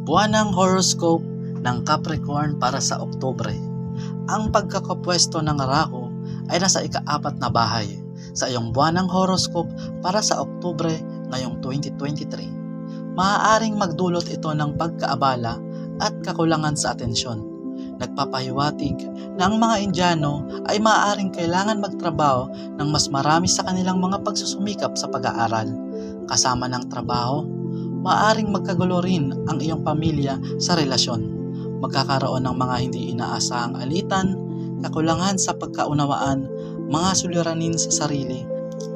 Buwanang horoscope ng Capricorn para sa Oktubre. Ang pagkakapwesto ng Rahu ay nasa ika-4 na bahay sa iyong buwanang horoscope para sa Oktubre ngayong 2023. Maaaring magdulot ito ng pagkaabala at kakulangan sa atensyon. Nagpapahiwatig na ang mga Indiano ay maaaring kailangan magtrabaho ng mas marami sa kanilang mga pagsusumikap sa pag-aaral. Kasama ng trabaho, maaaring magkagulo rin ang iyong pamilya sa relasyon. Magkakaroon ng mga hindi inaasahang alitan, kakulangan sa pagkaunawaan, mga suliranin sa sarili,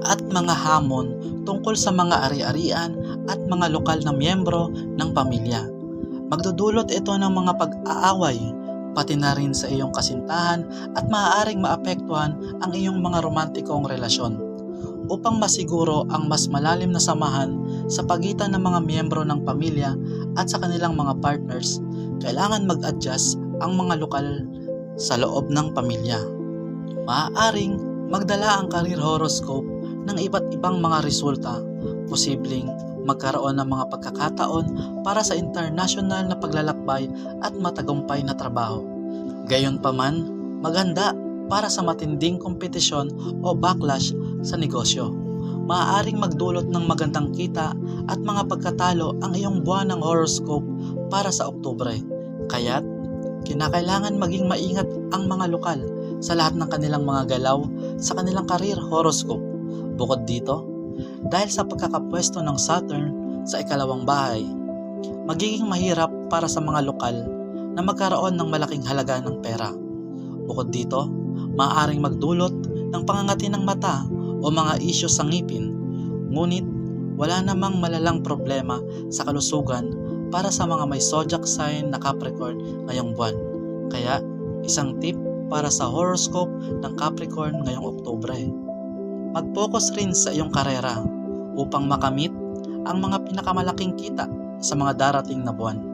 at mga hamon tungkol sa mga ari-arian at mga lokal na miyembro ng pamilya. Magdudulot ito ng mga pag-aaway, pati na rin sa iyong kasintahan at maaaring maapektuhan ang iyong mga romantikong relasyon. Upang masiguro ang mas malalim na samahan sa pagitan ng mga miyembro ng pamilya at sa kanilang mga partners, kailangan mag-adjust ang mga lokal sa loob ng pamilya. Maaaring magdala ang career horoscope ng iba't ibang mga resulta, posibleng magkaroon ng mga pagkakataon para sa international na paglalakbay at matagumpay na trabaho. Gayunpaman, maganda para sa matinding kompetisyon o backlash sa negosyo. Maaaring magdulot ng magandang kita at mga pagkatalo ang iyong buwanang horoscope para sa Oktubre. Kaya't, kinakailangan maging maingat ang mga lokal sa lahat ng kanilang mga galaw sa kanilang career horoscope. Bukod dito, dahil sa pagkakapwesto ng Saturn sa ikalawang bahay, magiging mahirap para sa mga lokal na magkaroon ng malaking halaga ng pera. Bukod dito, maaaring magdulot ng pangangati ng mata o mga isyu sa ngipin, ngunit wala namang malalang problema sa kalusugan para sa mga may zodiac sign na Capricorn ngayong buwan. Kaya, isang tip para sa horoscope ng Capricorn ngayong Oktubre. Mag-focus rin sa iyong karera upang makamit ang mga pinakamalaking kita sa mga darating na buwan.